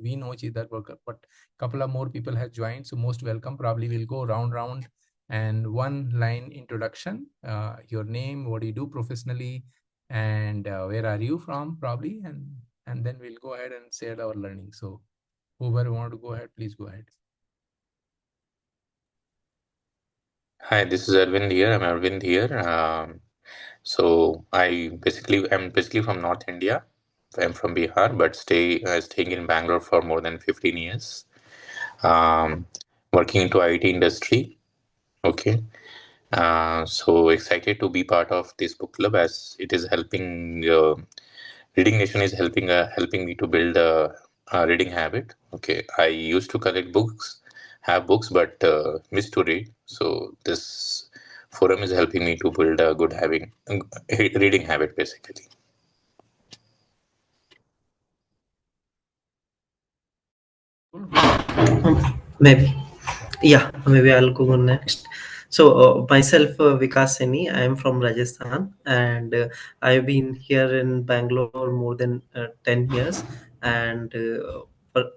we know each other, but couple of more people have joined. So most welcome. Probably we'll go round and one line introduction, your name, what do you do professionally, and where are you from probably, and then we'll go ahead and share our learning. So whoever want to go ahead, please go ahead. Hi, this is Arvind here. I'm Arvind here. So I'm basically from North India. I'm from Bihar, but staying in Bangalore for more than 15 years. Um, Working into IT industry. Okay. So excited to be part of this book club as it is helping. Reading Nation is helping me to build a reading habit. Okay, I used to have books, but miss to read. So this forum is helping me to build a good reading habit, basically. Maybe. Yeah, maybe I'll go next. So, myself, Vikas Seni, I am from Rajasthan, and I've been here in Bangalore more than 10 years, and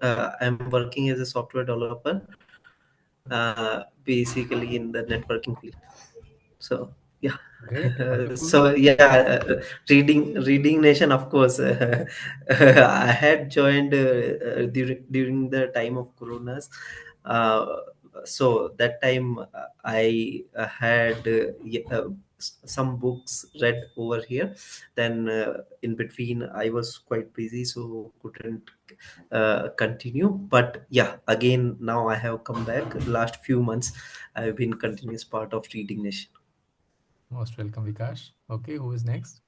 I'm working as a software developer, basically in the networking field. So, yeah. Great, wonderful. So yeah, reading nation, of course. I had joined during the time of coronas. uh, so that time I had some books read over here. Then in between I was quite busy, so couldn't continue. But yeah, again now I have come back. Last few months I've been continuous part of reading nation. Most welcome, Vikash. Okay, who is next?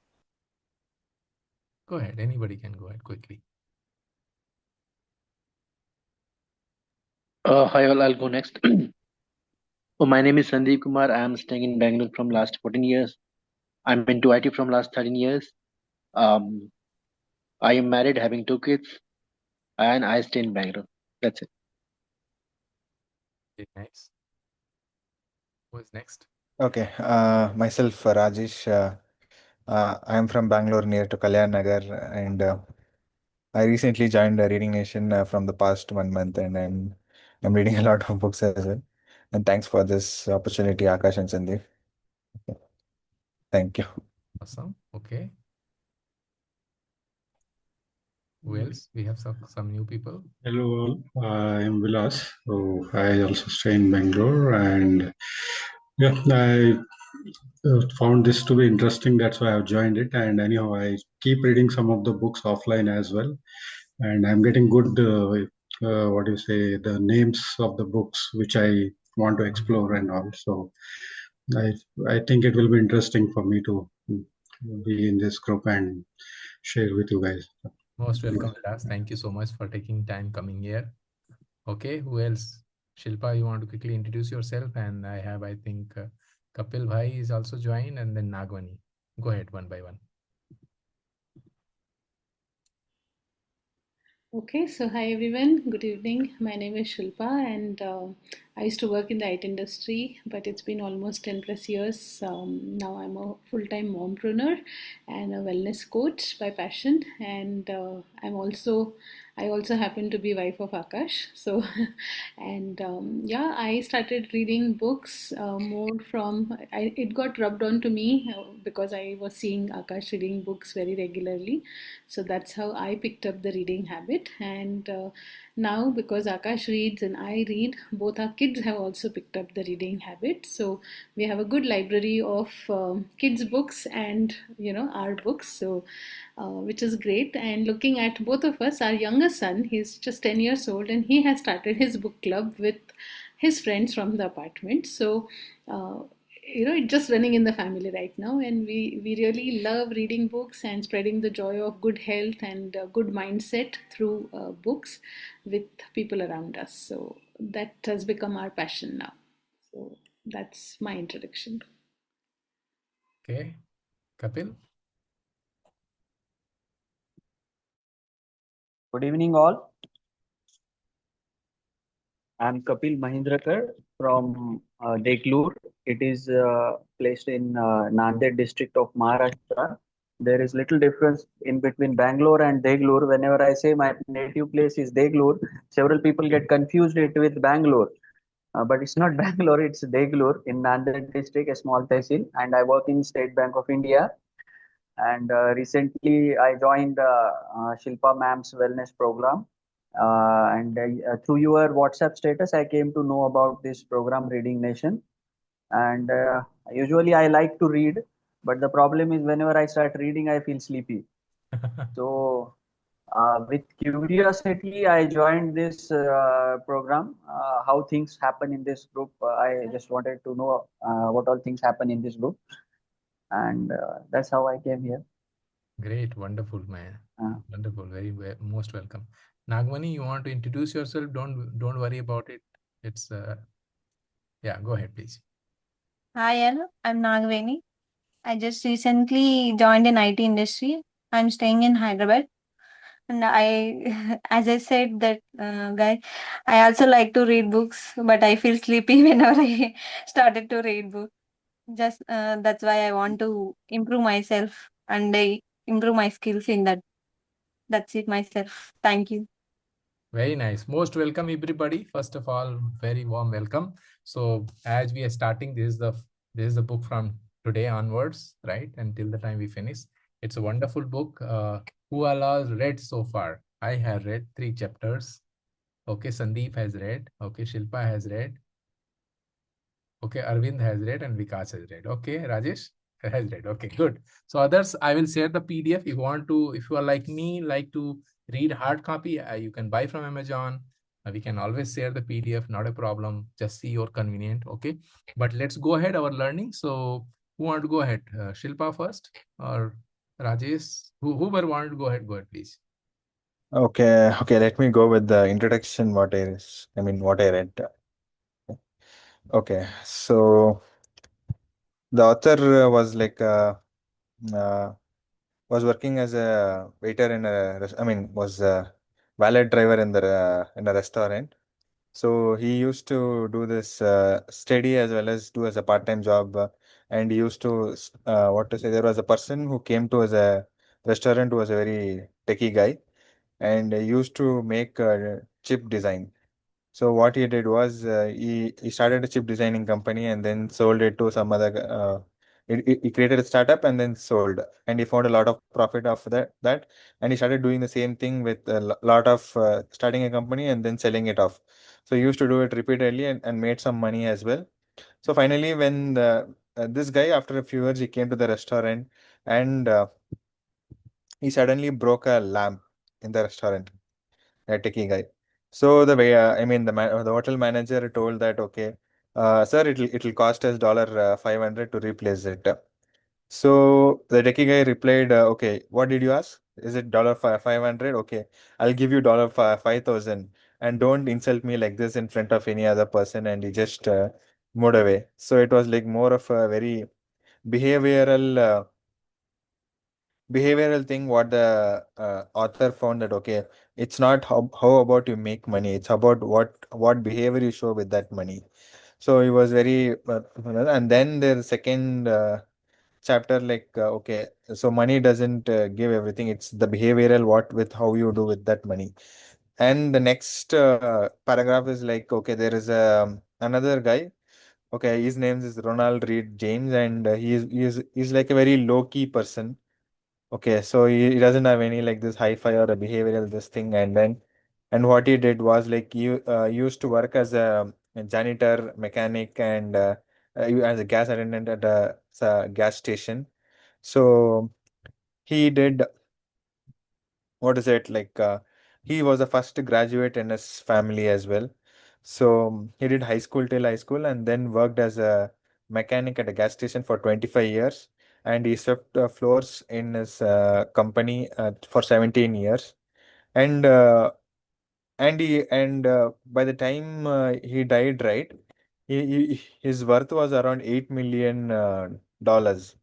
Go ahead. Anybody can go ahead quickly. Hi, all. I'll go next. My name is Sandeep Kumar. I am staying in Bangalore from last 14 years. I'm into IT from last 13 years. Um, I am married, having 2 kids, and I stay in Bangalore. That's it. Okay, nice. Who is next? Okay, myself, Rajesh. I'm from Bangalore near to Kalyan Nagar, and I recently joined Reading Nation from the past 1 month, and I'm reading a lot of books as well. And thanks for this opportunity, Akash and Sandeep. Thank you. Awesome. Okay. Who else? We have some new people. Hello all, I am Vilas. So I also stay in Bangalore, and yeah, I found this to be interesting. That's why I've joined it. And anyhow, I keep reading some of the books offline as well, and I'm getting good. What do you say? The names of the books which I want to explore and all. So I I think it will be interesting for me to be in this group and share with you guys. Most welcome, Vilas. Thank you so much for taking time coming here. Okay, who else? Shilpa, you want to quickly introduce yourself? And I think, Kapil Bhai is also joined, and then Nagwani. Go ahead, one by one. Okay, so hi everyone, good evening. My name is Shilpa, and I used to work in the IT industry, but it's been almost 10 plus years. Now I'm a full time mompreneur and a wellness coach by passion, and I also happen to be wife of Akash. So, and yeah, I started reading books it got rubbed onto me because I was seeing Akash reading books very regularly. So that's how I picked up the reading habit. And now, because Akash reads and I read, both our kids have also picked up the reading habit. So we have a good library of kids' books and our books. So which is great. And looking at both of us, our younger son, he's just 10 years old, and he has started his book club with his friends from the apartment. So it's just running in the family right now, and we really love reading books and spreading the joy of good health and good mindset through books with people around us. So that has become our passion now. So that's my introduction. Okay, Kapil. Good evening, all. I'm Kapil Mahindrakar from Deklur. It is placed in Nanded district of Maharashtra. There is little difference in between Bangalore and Deglur. Whenever I say my native place is Deglur, several people get confused it with Bangalore. But it's not Bangalore, it's Deglur in Nanded district, a small tehsil. And I work in State Bank of India. And recently I joined Shilpa Ma'am's wellness program. Through your WhatsApp status, I came to know about this program, Reading Nation. And usually I like to read, but the problem is whenever I start reading, I feel sleepy. So with curiosity, I joined this program. How things happen in this group, I just wanted to know what all things happen in this group, and that's how I came here. Great, wonderful, man. Uh, Wonderful, most welcome. Nagmani, you want to introduce yourself? Don't worry about it. It's yeah, go ahead, please. Hi, hello. I'm Nagaveni. I just recently joined in IT industry. I'm staying in Hyderabad, and I, as I said that guy, I also like to read books, but I feel sleepy whenever I started to read books. Just that's why I want to improve myself and improve my skills in that. That's it, myself. Thank you. Very nice. Most welcome, everybody. First of all, very warm welcome. So as we are starting, this is the book from today onwards, right? Until the time we finish. It's a wonderful book. Who all has read so far? I have read 3 chapters. Okay, Sandeep has read. Okay, Shilpa has read. Okay, Arvind has read and Vikas has read. Okay, Rajesh has read. Okay, good. So others, I will share the PDF. If you are like me, like to read hard copy, you can buy from Amazon. We can always share the PDF, not a problem. Just see your convenient. Okay, but let's go ahead our learning. So who want to go ahead? Shilpa first or Rajesh? Whoever want to go ahead, please. Okay, let me go with the introduction, what I read. Okay, so the author was working as a waiter in was a valet driver in a restaurant. So he used to do this steady as well as do as a part-time job, and he used to what to say. There was a person who came to as a restaurant who was a very techie guy, and he used to make chip design. So what he did was he started a chip designing company and then sold it to some other. He created a startup and then sold, and he found a lot of profit after that, and he started doing the same thing with a lot of starting a company and then selling it off. So he used to do it repeatedly and made some money as well. So finally, when this guy, after a few years, he came to the restaurant, and he suddenly broke a lamp in the restaurant, a techie guy. So the way, the hotel manager told that, okay, sir, it'll cost us dollar 500 to replace it. So the techie guy replied, okay, what did you ask? Is it dollar 500? Okay, I'll give you dollar 5,000, and don't insult me like this in front of any other person. And he just moved away. So it was like more of a very behavioral. Behavioral thing what the author found that, okay, it's not how about you make money, it's about what behavior you show with that money. So he was very and then the second chapter, like okay, so money doesn't give everything, it's the behavioral what with how you do with that money. And the next paragraph is like, okay, there is another guy. Okay, his name is Ronald Reed James, and he's like a very low key person. Okay, so he doesn't have any like this hi-fi or a behavioral this thing, and what he did was like you used to work as a janitor, mechanic, and as a gas attendant at a gas station. So he did, what is it like? He was the first graduate in his family as well. So he did high school till high school, and then worked as a mechanic at a gas station for 25 years. And he swept floors in his company for 17 years. And by the time he died, right, his worth was around $8 million dollars.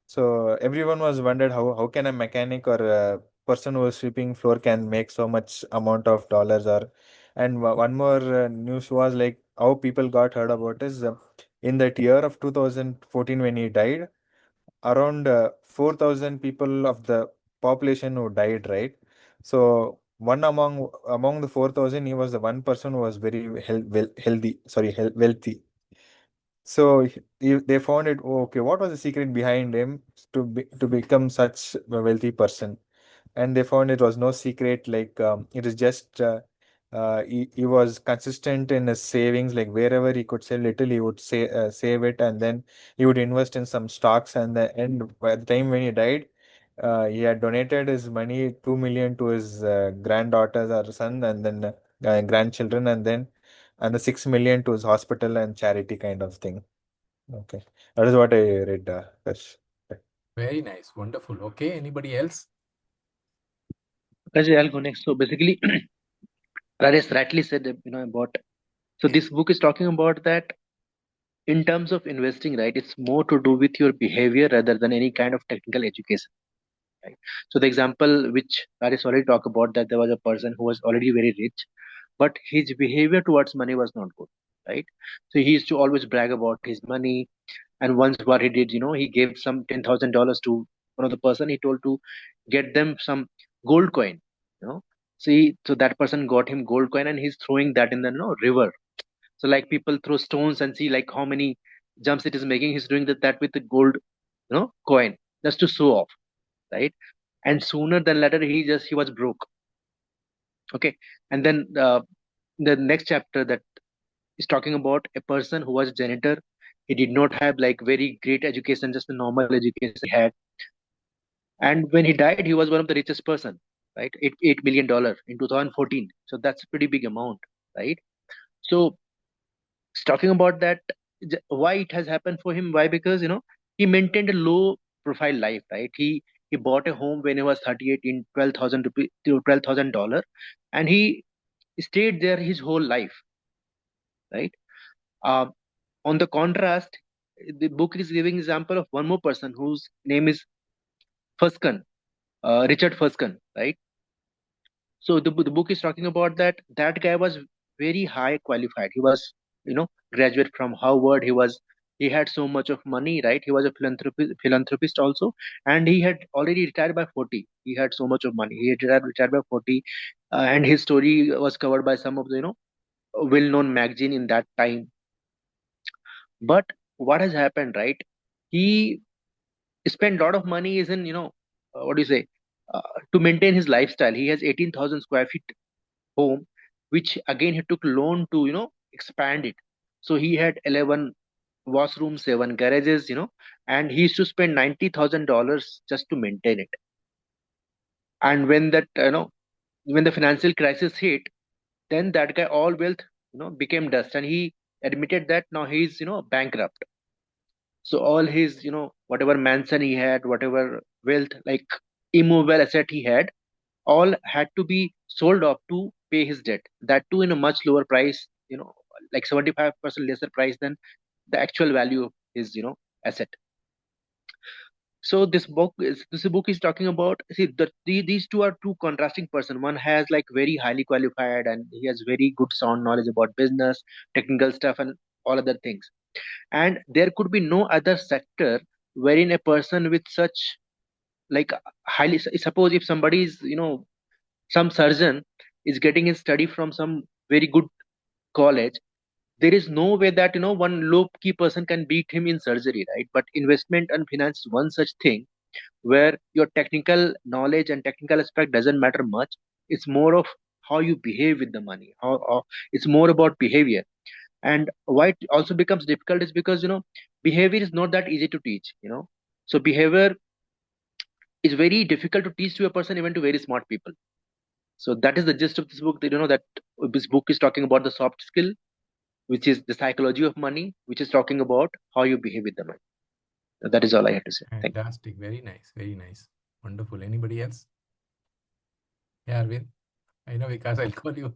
So everyone was wondered how can a mechanic or a person who is sweeping floor can make so much amount of dollars. Or and one more news was like how people got heard about is in that year of 2014 when he died, around 4,000 people of the population who died, right? So one among the 4,000, he was the one person who was very wealthy. So they found it. Oh, okay, what was the secret behind him to become such a wealthy person? And they found it was no secret. Like it is just he was consistent in his savings. Like wherever he could save little, he would save it, and then he would invest in some stocks. And the end, by the time when he died, he had donated his money 2 million to his granddaughters or son, and then grandchildren, and the 6 million to his hospital and charity kind of thing. Okay, that is what I read. Harsh. Very nice. Wonderful. Okay. Anybody else? Ajay, I'll go next. So basically, Rajesh rightly said, about. So this book is talking about that in terms of investing, right? It's more to do with your behavior rather than any kind of technical education, right? So the example which Rajesh already talked about, that there was a person who was already very rich, but his behavior towards money was not good, right? So he used to always brag about his money. And once what he did, he gave some $10,000 to one of the person. He told to get them some gold coin, you know. So that person got him gold coin, and he's throwing that in the river. So like people throw stones and see like how many jumps it is making. He's doing that with the gold, coin, just to show off, right? And sooner than later, he was broke. Okay, and then the next chapter that is talking about a person who was a janitor. He did not have like very great education, just a normal education he had. And when he died, he was one of the richest person, right? $8 million in 2014. So that's a pretty big amount, right? So it's talking about that, why it has happened for him. Why? Because he maintained a low profile life, right? He bought a home when he was 38 in $12,000, and he stayed there his whole life, right? On the contrast, the book is giving example of one more person whose name is Fuskan, Richard Fuskan, right? So the book is talking about that guy was very high qualified. He was, graduate from Harvard. He had so much of money, right? He was a philanthropist also, and he had already retired by 40. He had so much of money. He had retired by 40, and his story was covered by some of the well-known magazine in that time. But what has happened, right? He spent a lot of money is in what do you say, to maintain his lifestyle. He has 18,000 square feet home, which again he took loan to expand it. So he had 11 washrooms, 7 garages, and he used to spend $90,000 just to maintain it. And when that when the financial crisis hit, then that guy all wealth became dust, and he admitted that now he's bankrupt. So all his whatever mansion he had, whatever wealth, like immovable asset he had, all had to be sold off to pay his debt. That too in a much lower price, like 75% lesser price than the actual value of his asset. So this book is talking about, see, these two are two contrasting person. One has like very highly qualified and he has very good sound knowledge about business, technical stuff, and all other things. And there could be no other sector wherein a person with such like highly, suppose if somebody is some surgeon is getting his study from some very good college, there is no way that one low key person can beat him in surgery, right? But investment and finance is one such thing where your technical knowledge and technical aspect doesn't matter much. It's more of how you behave with the money. How it's more about behavior. And why it also becomes difficult is because behavior is not that easy to teach. So behavior is very difficult to teach to a person, even to very smart people. So that is the gist of this book. That this book is talking about the soft skill, which is the psychology of money, which is talking about how you behave with the money. That is all I had to say. Thank you. Fantastic. Very nice. Very nice. Wonderful. Anybody else? Yeah, Arvind. I know, Vikas, I'll call you.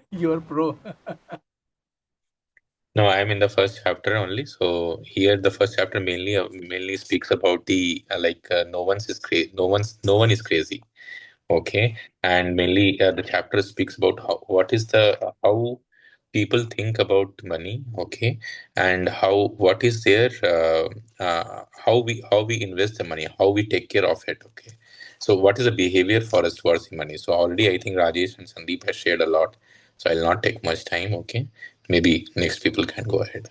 You're pro. No, I'm in the first chapter only. So here, the first chapter mainly speaks about the no one is crazy. Okay, and mainly the chapter speaks about how people think about money, okay, and what is their how we invest the money, how we take care of it, okay. So what is the behavior for us towards the money? So already I think Rajesh and Sandeep has shared a lot, so I'll not take much time, okay. Maybe next people can go ahead.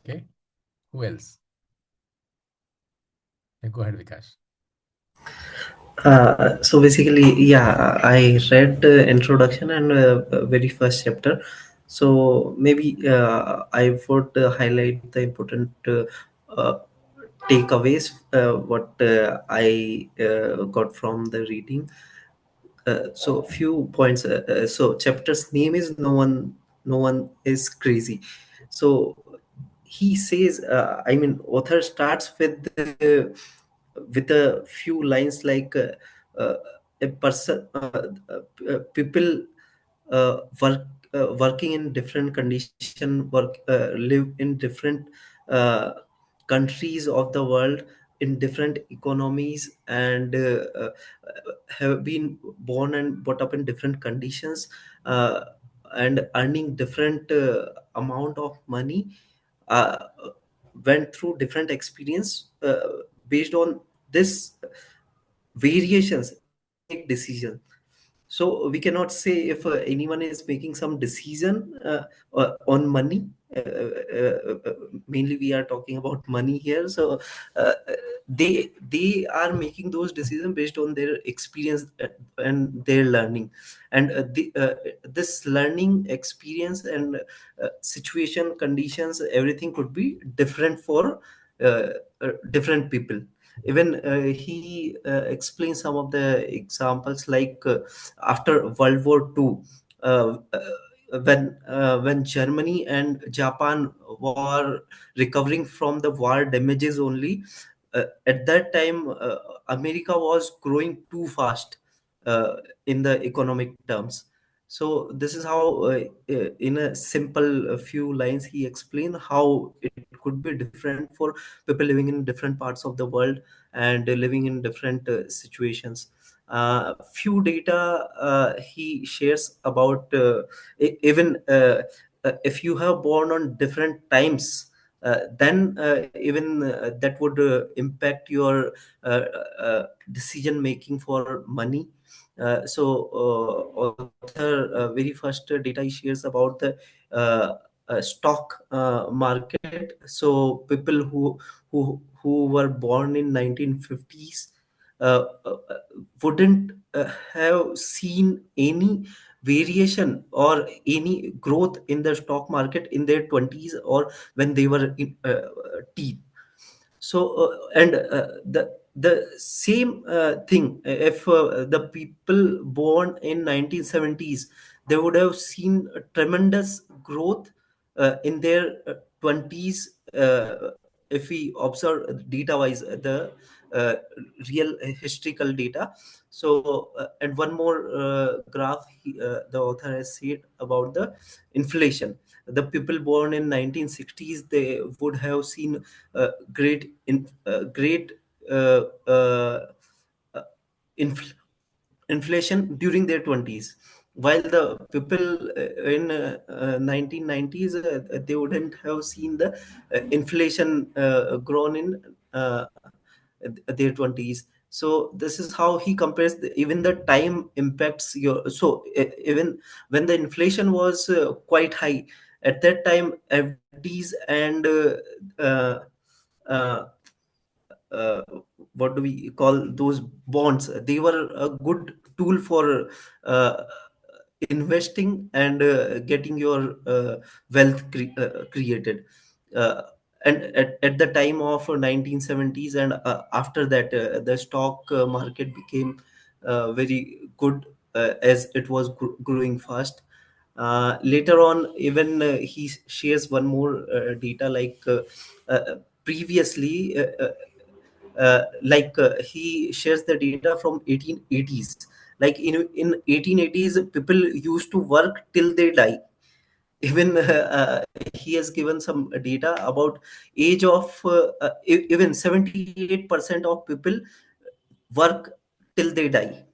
Okay. Who else? Go ahead, Vikash. So basically, yeah, I read the introduction and very first chapter. So maybe I would highlight the important uh, takeaways what I got from the reading. So few points. So chapter's name is no one is crazy. So he says, I mean, author starts with a few lines like uh, a person, people working in different condition, live in different uh, countries of the world, in different economies, and have been born and brought up in different conditions, uh, and earning different amount of money, uh, went through different experience. Based on this variations, they make decisions. So we cannot say if anyone is making some decision on money. Mainly, we are talking about money here. So they are making those decisions based on their experience and their learning, and this learning experience and situation, conditions, everything could be different for different people. Even he explains some of the examples, like after World War II, when Germany and Japan were recovering from the war damages only. At that time, America was growing too fast uh, in the economic terms. So this is how, in a simple few lines, he explained how it could be different for people living in different parts of the world and living in different situations. Few data he shares about, even if you have born on different times, then even that would impact your decision making for money. Author very first data he shares about the stock market. So people who were born in 1950s wouldn't have seen any variation or any growth in the stock market in their 20s, or when they were in teen. So and the same thing, if the people born in 1970s, they would have seen a tremendous growth in their 20s, if we observe data wise the uh, real historical data. So and one more graph the author has said about the inflation. The people born in 1960s, they would have seen great uh, uh, uh, inf- inflation during their 20s, while the people in 1990s, they wouldn't have seen the inflation grown in their 20s. So this is how he compares even the time impacts your. So even when the inflation was quite high at that time, FDs and uh, uh, uh, what do we call those bonds, they were a good tool for uh, investing and getting your wealth created. uh, and at the time of 1970s, and after that, the stock market became very good, as it was growing fast. Later on, even he shares one more data, like previously, he shares the data from 1880s. Like in 1880s, people used to work till they die. Even he has given some data about age of even 78% of people work till they die.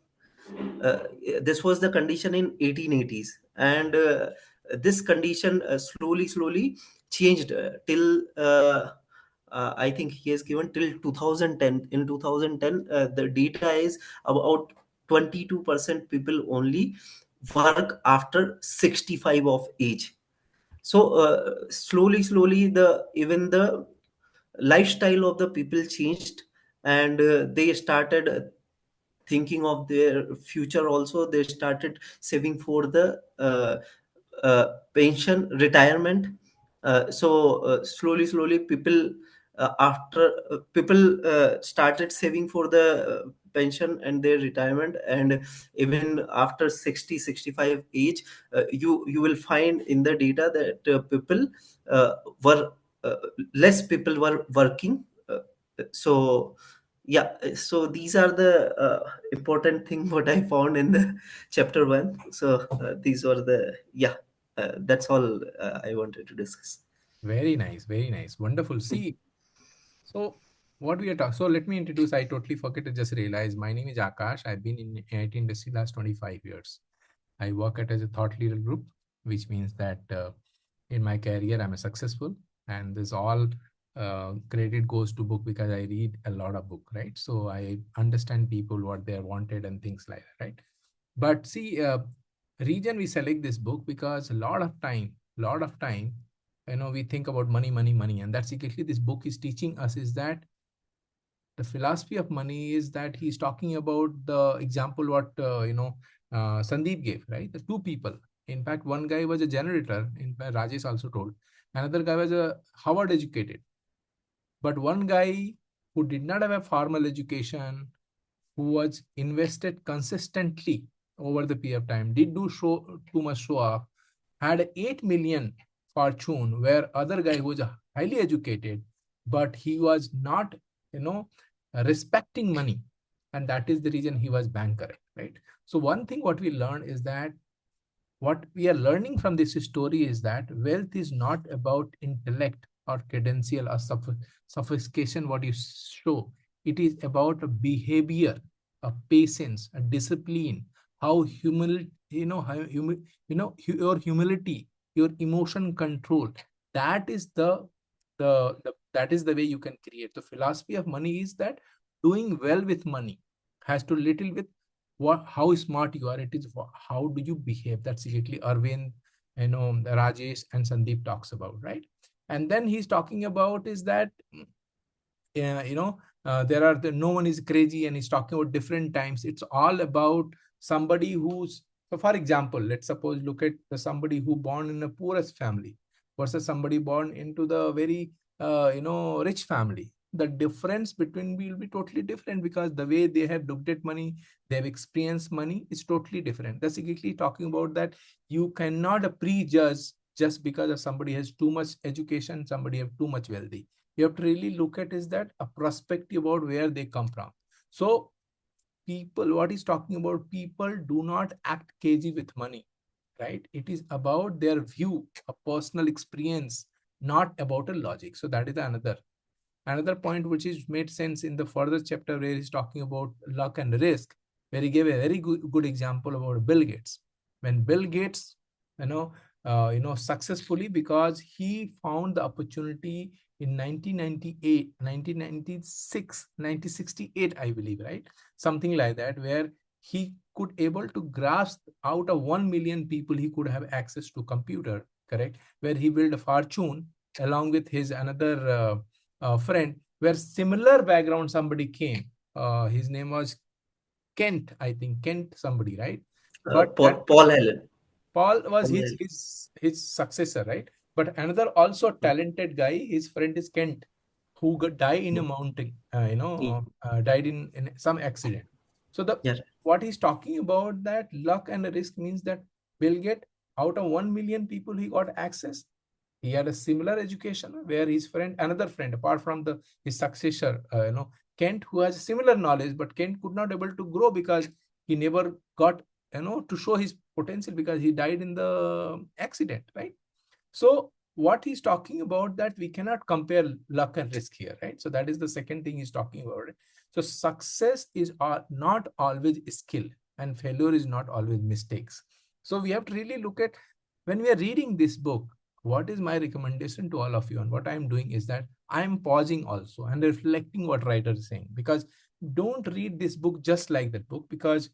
uh, this was the condition in 1880s, and this condition slowly changed till I think he has given till 2010. In 2010, the data is about 22% people only work after 65 of age. So slowly the even the lifestyle of the people changed, and they started thinking of their future also. They started saving for the pension, retirement. So slowly people after people started saving for the pension and their retirement. And even after 60-65 age, you will find in the data that people were less people were working. So yeah, so these are the important thing what I found in the chapter 1. So these were the, yeah, that's all I wanted to discuss. Very nice, very nice. Wonderful. See, so what we are talking, so let me introduce, I totally forget to just realize, my name is Akash. I've been in IT industry last 25 years. I work at as a thought leader group, which means that in my career, I'm a successful, and this all credit goes to book because I read a lot of book, right? So I understand people, what they wanted and things like that, right? But see, reason we select this book because a lot of time, we think about money, and that's exactly this book is teaching us, is that the philosophy of money is that he's talking about the example what Sandeep gave, right? The two people. In fact, one guy was a janitor. In fact, Rajesh also told. Another guy was a Harvard educated. But one guy who did not have a formal education, who was invested consistently over the period of time, did do too much show off, had 8 million fortune, where other guy who was highly educated, but he was not, respecting money. And that is the reason he was banker, right? So one thing what we learn is that what we are learning from this story is that wealth is not about intellect or credential or sophistication, what you show. It is about a behavior, a patience, a discipline, how humility, your humility, your emotion control. That is that is the way you can create. The philosophy of money is that doing well with money has to little with how smart you are. It is how do you behave. That's exactly Arvind, Rajesh and Sandeep talks about, right? And then he's talking about is that there are no one is crazy, and he's talking about different times. It's all about somebody who's, so for example, let's suppose look at somebody who born in a poorest family versus somebody born into the very rich family. The difference between will be totally different because the way they have looked at money, they have experienced money is totally different. That's exactly talking about that you cannot prejudge just because somebody has too much education, somebody have too much wealthy. You have to really look at is that a perspective about where they come from. So people, what he's talking about, people do not act cagey with money, right? It is about their view, a personal experience, not about a logic. So that is another point which is made sense in the further chapter where he's talking about luck and risk, where he gave a very good example about Bill Gates. When Bill Gates, successfully, because he found the opportunity in 1998, 1996, 1968, I believe, right? Something like that, where he could able to grasp out of 1 million people, he could have access to computer, correct? Where he built a fortune along with his another friend, where similar background somebody came. His name was Kent, I think Kent somebody, right? But Paul Allen. Paul was his successor, right? But another also talented guy, his friend is Kent, who died in a mountain, died in some accident. So what he's talking about, that luck and risk means that Bill Gates, out of 1 million people, he got access. He had a similar education where his friend, another friend, apart from his successor, Kent, who has similar knowledge, but Kent could not able to grow because he never got, to show his potential because he died in the accident, right? So what he's talking about, that we cannot compare luck and risk here, right? So that is the second thing he's talking about. So success is not always skill, and failure is not always mistakes. So we have to really look at when we are reading this book, what is my recommendation to all of you? And what I'm doing is that I'm pausing also and reflecting what writer is saying, because don't read this book just like that book, because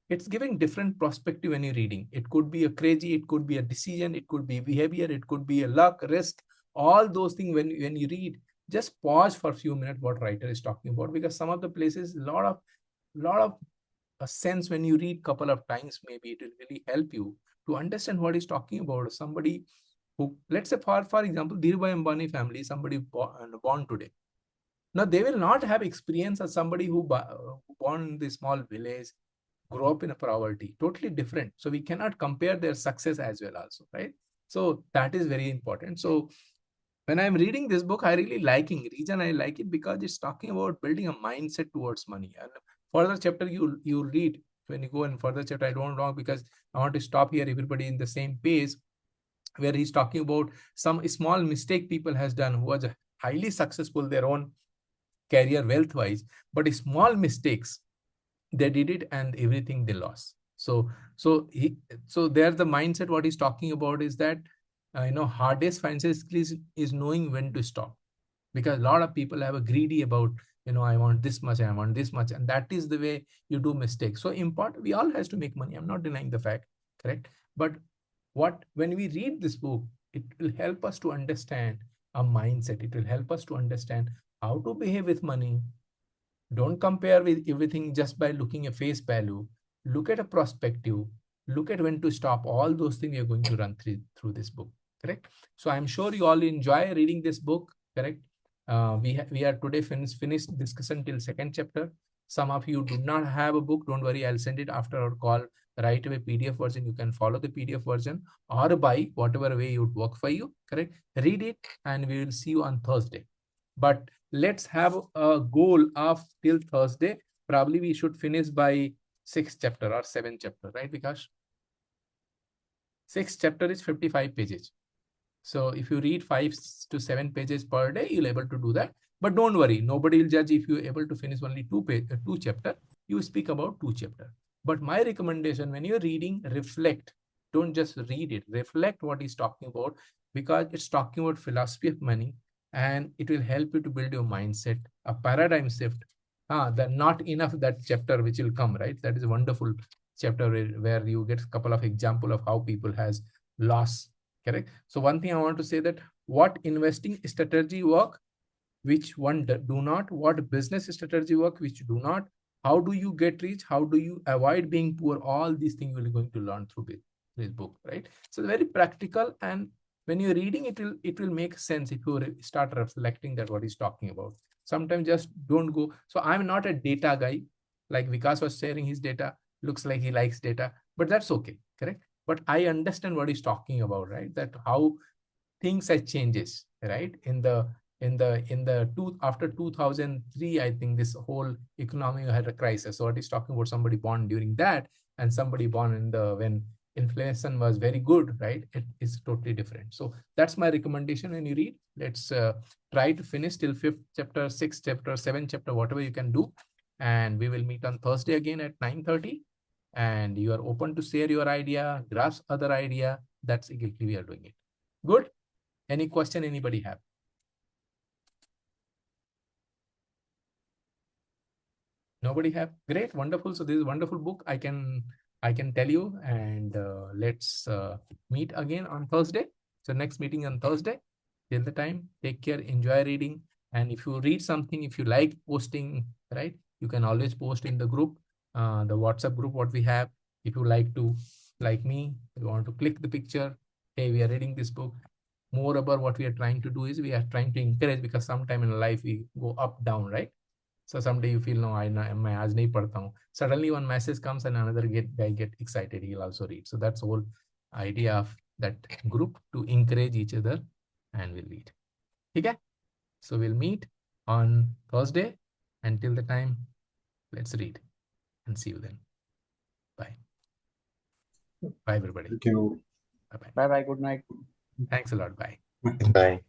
it's giving different perspective when you're reading. It could be a crazy, it could be a decision, it could be behavior, it could be a luck, risk, all those things. When you read, just pause for a few minutes what writer is talking about, because some of the places, lot of a sense when you read couple of times, maybe it will really help you to understand what he's talking about. Somebody who, let's say for example, Dhirubhai Ambani family, somebody born today. Now they will not have experience as somebody who born in the small village, grew up in a poverty, totally different. So we cannot compare their success as well also, right? So that is very important. So when I'm reading this book, I really liking. Reason I like it because it's talking about building a mindset towards money. And further chapter you read, when you go in further chapter, I don't know, because I want to stop here, everybody in the same page, where he's talking about some small mistake people has done who was highly successful their own career wealth wise, but small mistakes they did it and everything they lost. So there the mindset what he's talking about is that hardest financial skills is knowing when to stop, because a lot of people have a greedy about, I want this much, I want this much, and that is the way you do mistakes. So important, we all has to make money, I'm not denying the fact, correct? But when we read this book, it will help us to understand a mindset. It will help us to understand how to behave with money. Don't compare with everything just by looking at face value. Look at a perspective. Look at when to stop. All those things we are going to run through this book, correct? So I'm sure you all enjoy reading this book, correct? We are today finished discussion till second chapter. Some of you do not have a book, don't worry, I'll send it after our call right away, PDF version. You can follow the PDF version or buy whatever way it would work for you, correct? Read it and we will see you on Thursday. But let's have a goal of till Thursday. Probably we should finish by 6th chapter or 7th chapter, right, Vikash? 6th chapter is 55 pages. So if you read 5 to 7 pages per day, you'll able to do that. But don't worry, nobody will judge if you're able to finish only two chapter. You speak about 2 chapter. But my recommendation, when you're reading, reflect. Don't just read it. Reflect what he's talking about, because it's talking about philosophy of money, and it will help you to build your mindset, a paradigm shift. Not enough that chapter which will come, right? That is a wonderful chapter where you get a couple of example of how people has lost, correct? So one thing I want to say, that what investing strategy work, which one do not, what business strategy work, which do not, how do you get rich, how do you avoid being poor, all these things we're going to learn through this book, right? So very practical, and when you're reading it will make sense if you start reflecting that what he's talking about. Sometimes just don't go. So I'm not a data guy, like Vikas was sharing his data, looks like he likes data, but that's okay, correct? But I understand what he's talking about, right? That how things have changes, right? After 2003, I think this whole economy had a crisis. So what he's talking about, somebody born during that and somebody born in when inflation was very good, right? It is totally different. So that's my recommendation when you read. Let's try to finish till 5th chapter, 6th chapter, 7th chapter, whatever you can do. And we will meet on Thursday again at 9:30. And you are open to share your idea, grasp other idea. That's exactly we are doing it. Good. Any question anybody have? Nobody have? Great, wonderful. So this is a wonderful book. I can tell you, and let's meet again on Thursday. So next meeting on Thursday. Till the time, take care, enjoy reading. And if you read something, if you like posting, right, you can always post in the group, the WhatsApp group, what we have. If you like to, like me, you want to click the picture, hey, we are reading this book. More about what we are trying to do is we are trying to encourage, because sometime in life we go up, down, right? So someday you feel, no, I aaj nahi padhta hu. Suddenly one message comes and another guy get excited, he'll also read. So that's the whole idea of that group, to encourage each other, and we'll read. Okay? So we'll meet on Thursday. Until the time, let's read and see you then. Bye. Bye, everybody. Thank you. Bye-bye. Bye bye. Good night. Thanks a lot. Bye. Bye.